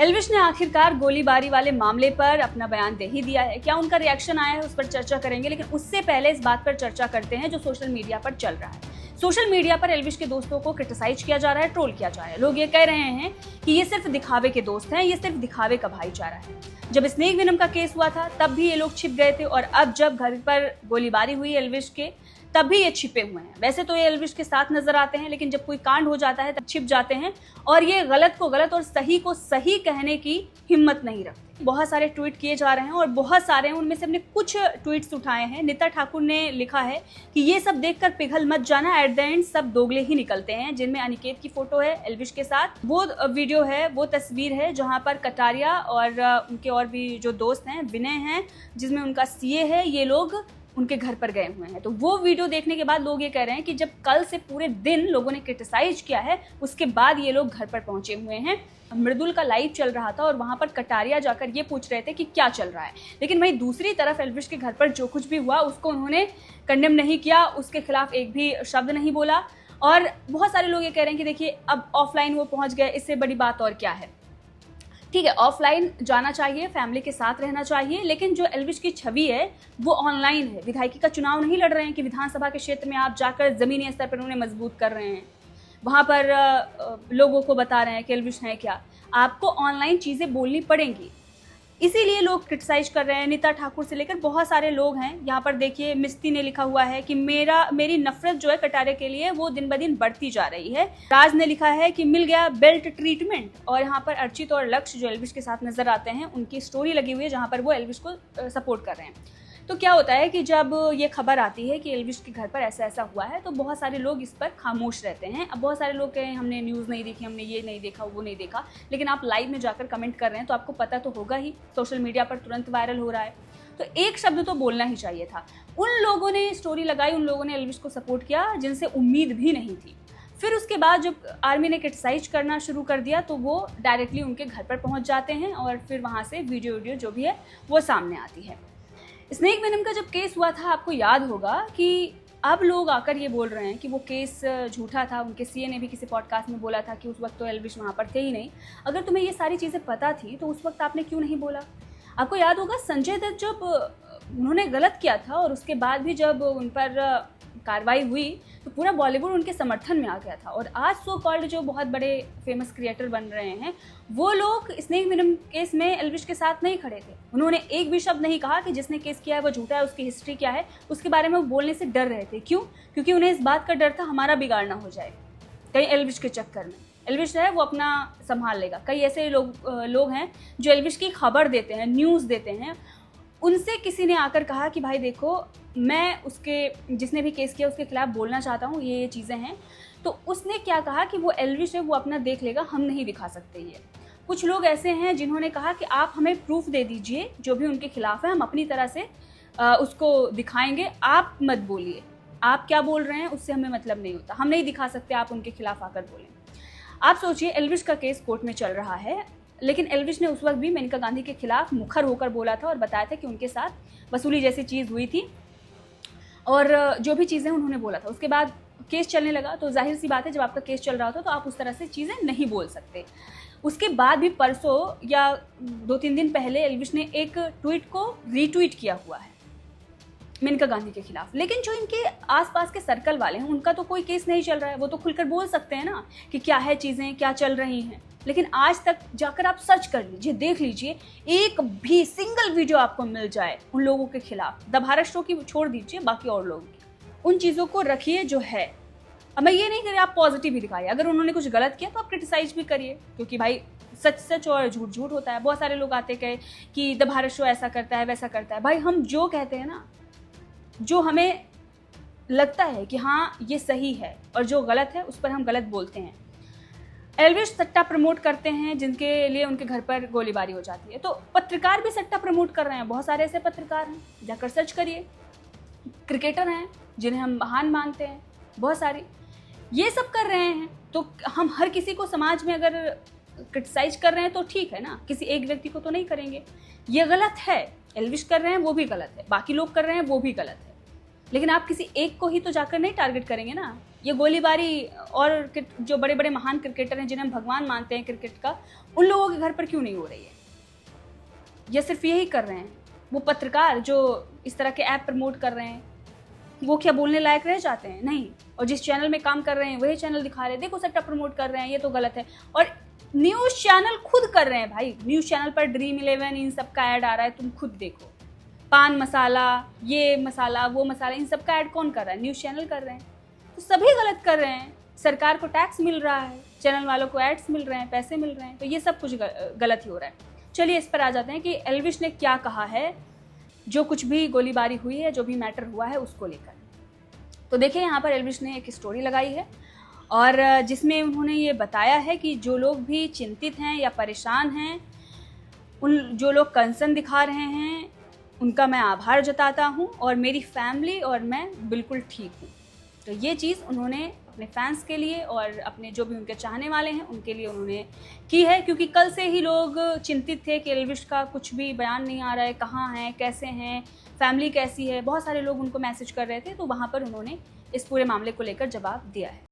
एल्विश ने आखिरकार गोलीबारी वाले मामले पर अपना बयान दे ही दिया है। क्या उनका रिएक्शन आया है उस पर चर्चा करेंगे, लेकिन उससे पहले इस बात पर चर्चा करते हैं जो सोशल मीडिया पर चल रहा है। सोशल मीडिया पर एल्विश के दोस्तों को क्रिटिसाइज किया जा रहा है, ट्रोल किया जा रहा है। लोग ये कह रहे हैं कि ये सिर्फ दिखावे के दोस्त हैं, ये सिर्फ दिखावे का भाईचारा है। जब स्नेक वेनम का केस हुआ था तब भी ये लोग छिप गए थे, और अब जब घर पर गोलीबारी हुई एल्विश के तब भी ये छिपे हुए हैं। वैसे तो ये एल्विश के साथ नजर आते हैं, लेकिन जब कोई कांड हो जाता है तब छिप जाते हैं और ये गलत को गलत और सही को सही कहने की हिम्मत नहीं रखते। बहुत सारे ट्वीट किए जा रहे हैं और बहुत सारे हैं, उनमें से हमने कुछ ट्वीट्स उठाए हैं। नीता ठाकुर ने लिखा है कि ये सब देखकर पिघल मत जाना, एट द एंड सब दोगले ही निकलते हैं। जिनमें अनिकेत की फोटो है एल्विश के साथ, वो वीडियो है, वो तस्वीर है जहाँ पर कटारिया और उनके और भी जो दोस्त हैं, विनय हैं जिसमें उनका सीए है, ये लोग उनके घर पर गए हुए हैं। तो वो वीडियो देखने के बाद लोग ये कह रहे हैं कि जब कल से पूरे दिन लोगों ने क्रिटिसाइज किया है, उसके बाद ये लोग घर पर पहुंचे हुए हैं। मृदुल का लाइव चल रहा था और वहां पर कटारिया जाकर ये पूछ रहे थे कि क्या चल रहा है, लेकिन वहीं दूसरी तरफ एल्विश के घर पर जो कुछ भी हुआ उसको उन्होंने कंडेम नहीं किया, उसके खिलाफ एक भी शब्द नहीं बोला। और बहुत सारे लोग ये कह रहे हैं कि देखिए अब ऑफलाइन वो पहुंच गए, इससे बड़ी बात और क्या है। ठीक है, ऑफलाइन जाना चाहिए, फैमिली के साथ रहना चाहिए, लेकिन जो एल्विश की छवि है वो ऑनलाइन है। विधायकी का चुनाव नहीं लड़ रहे हैं कि विधानसभा के क्षेत्र में आप जाकर जमीनी स्तर पर उन्हें मजबूत कर रहे हैं, वहाँ पर लोगों को बता रहे हैं कि एल्विश है क्या। आपको ऑनलाइन चीज़ें बोलनी पड़ेंगी, इसीलिए लोग क्रिटिसाइज कर रहे हैं। नीता ठाकुर से लेकर बहुत सारे लोग हैं। यहाँ पर देखिए मिस्ती ने लिखा हुआ है कि मेरी नफरत जो है कटारे के लिए वो दिन ब दिन बढ़ती जा रही है। राज ने लिखा है कि मिल गया बेल्ट ट्रीटमेंट। और यहाँ पर अर्चित और लक्ष्य जो एल्विश के साथ नजर आते हैं, उनकी स्टोरी लगी हुई है जहाँ पर वो एल्विश को सपोर्ट कर रहे हैं। तो क्या होता है कि जब ये खबर आती है कि एल्विश के घर पर ऐसा ऐसा हुआ है तो बहुत सारे लोग इस पर खामोश रहते हैं। अब बहुत सारे लोग कहें हमने न्यूज़ नहीं देखी, हमने ये नहीं देखा, वो नहीं देखा, लेकिन आप लाइव में जाकर कमेंट कर रहे हैं तो आपको पता तो होगा ही, सोशल मीडिया पर तुरंत वायरल हो रहा है। तो एक शब्द तो बोलना ही चाहिए था। उन लोगों ने स्टोरी लगाई, उन लोगों ने एल्विश को सपोर्ट किया जिनसे उम्मीद भी नहीं थी। फिर उसके बाद जब आर्मी ने क्रिटिसाइज करना शुरू कर दिया तो वो डायरेक्टली उनके घर पर पहुँच जाते हैं और फिर वहाँ से वीडियो जो भी है वो सामने आती है। स्नेक वेनम का जब केस हुआ था, आपको याद होगा कि अब लोग आकर ये बोल रहे हैं कि वो केस झूठा था। उनके सीए ने भी किसी पॉडकास्ट में बोला था कि उस वक्त तो एल्विश वहाँ पर थे ही नहीं। अगर तुम्हें ये सारी चीज़ें पता थी तो उस वक्त आपने क्यों नहीं बोला? आपको याद होगा संजय दत्त जब उन्होंने गलत किया था और उसके बाद भी जब उन पर कार्रवाई हुई तो पूरा बॉलीवुड उनके समर्थन में आ गया था। और आज सो कॉल्ड जो बहुत बड़े फेमस क्रिएटर बन रहे हैं, वो लोग स्नेक वेनम केस में एल्विश के साथ नहीं खड़े थे। उन्होंने एक भी शब्द नहीं कहा कि जिसने केस किया है वो झूठा है, उसकी हिस्ट्री क्या है, उसके बारे में वो बोलने से डर रहे थे। क्यों? क्योंकि उन्हें इस बात का डर था हमारा बिगाड़ना हो जाए कहीं एल्विश के चक्कर में। एल्विश है वो अपना संभाल लेगा। कई ऐसे लोग हैं जो एल्विश की खबर देते हैं, न्यूज़ देते हैं। उनसे किसी ने आकर कहा कि भाई देखो, मैं उसके जिसने भी केस किया उसके खिलाफ बोलना चाहता हूँ, ये चीज़ें हैं। तो उसने क्या कहा कि वो एल्विश है वो अपना देख लेगा, हम नहीं दिखा सकते ये। कुछ लोग ऐसे हैं जिन्होंने कहा कि आप हमें प्रूफ दे दीजिए जो भी उनके खिलाफ है, हम अपनी तरह से उसको दिखाएंगे, आप मत बोलिए, आप क्या बोल रहे हैं उससे हमें मतलब नहीं होता, हम नहीं दिखा सकते, आप उनके खिलाफ आकर बोलें। आप सोचिए एल्विश का केस कोर्ट में चल रहा है, लेकिन एल्विश ने उस वक्त भी मेनका गांधी के खिलाफ मुखर होकर बोला था और बताया था कि उनके साथ वसूली जैसी चीज़ हुई थी और जो भी चीज़ें उन्होंने बोला था। उसके बाद केस चलने लगा तो जाहिर सी बात है जब आपका केस चल रहा होता तो आप उस तरह से चीज़ें नहीं बोल सकते। उसके बाद भी परसों या 2-3 दिन पहले एल्विश ने एक ट्वीट को रीट्वीट किया हुआ है मेनका गांधी के खिलाफ। लेकिन जो इनके आसपास के सर्कल वाले हैं उनका तो कोई केस नहीं चल रहा है, वो तो खुलकर बोल सकते हैं ना कि क्या है चीज़ें, क्या चल रही हैं। लेकिन आज तक जाकर आप सर्च कर लीजिए, देख लीजिए, एक भी सिंगल वीडियो आपको मिल जाए उन लोगों के खिलाफ। द भारत शो की छोड़ दीजिए, बाकी और लोगों की उन चीज़ों को रखिए जो है। अब मैं ये नहीं कह रही आप पॉजिटिव ही दिखाइए, अगर उन्होंने कुछ गलत किया तो आप क्रिटिसाइज भी करिए, क्योंकि भाई सच सच और झूठ झूठ होता है। बहुत सारे लोग आते कहे कि द भारत शो ऐसा करता है वैसा करता है। भाई हम जो कहते हैं ना, जो हमें लगता है कि हाँ ये सही है और जो गलत है उस पर हम गलत बोलते हैं। एल्विश सट्टा प्रमोट करते हैं जिनके लिए उनके घर पर गोलीबारी हो जाती है, तो पत्रकार भी सट्टा प्रमोट कर रहे हैं। बहुत सारे ऐसे पत्रकार हैं, जाकर सर्च करिए। क्रिकेटर हैं जिन्हें हम महान मानते हैं, बहुत सारी ये सब कर रहे हैं। तो हम हर किसी को समाज में अगर क्रिटिसाइज कर रहे हैं तो ठीक है ना, किसी एक व्यक्ति को तो नहीं करेंगे। ये गलत है, एल्विश कर रहे हैं वो भी गलत है, बाकी लोग कर रहे हैं वो भी गलत है, लेकिन आप किसी एक को ही तो जाकर नहीं टारगेट करेंगे ना। ये गोलीबारी और जो बड़े बड़े महान क्रिकेटर हैं जिन्हें हम भगवान मानते हैं क्रिकेट का, उन लोगों के घर पर क्यों नहीं हो रही है? ये सिर्फ यही कर रहे हैं। वो पत्रकार जो इस तरह के ऐप प्रमोट कर रहे हैं, वो क्या बोलने लायक रह जाते हैं? नहीं। और जिस चैनल में काम कर रहे हैं वही चैनल दिखा रहे हैं, देखो सट्टा प्रमोट कर रहे हैं, ये तो गलत है। और न्यूज़ चैनल खुद कर रहे हैं भाई, न्यूज़ चैनल पर ड्रीम11 इन सब का ऐड आ रहा है, तुम खुद देखो। पान मसाला, ये मसाला, वो मसाला, इन सब का ऐड कौन कर रहा है? न्यूज़ चैनल कर रहे हैं। तो सभी गलत कर रहे हैं। सरकार को टैक्स मिल रहा है, चैनल वालों को एड्स मिल रहे हैं, पैसे मिल रहे हैं, तो ये सब कुछ गलत ही हो रहा है। चलिए इस पर आ जाते हैं कि एल्विश ने क्या कहा है, जो कुछ भी गोलीबारी हुई है, जो भी मैटर हुआ है उसको लेकर। तो देखिए यहाँ पर एल्विश ने एक स्टोरी लगाई है और जिसमें उन्होंने ये बताया है कि जो लोग भी चिंतित हैं या परेशान हैं, उन जो लोग कंसर्न दिखा रहे हैं, उनका मैं आभार जताता हूँ और मेरी फैमिली और मैं बिल्कुल ठीक हूँ। तो ये चीज़ उन्होंने अपने फैंस के लिए और अपने जो भी उनके चाहने वाले हैं उनके लिए उन्होंने की है, क्योंकि कल से ही लोग चिंतित थे कि एल्विश का कुछ भी बयान नहीं आ रहा है, कहाँ हैं, कैसे हैं, फैमिली कैसी है, बहुत सारे लोग उनको मैसेज कर रहे थे। तो वहाँ पर उन्होंने इस पूरे मामले को लेकर जवाब दिया है।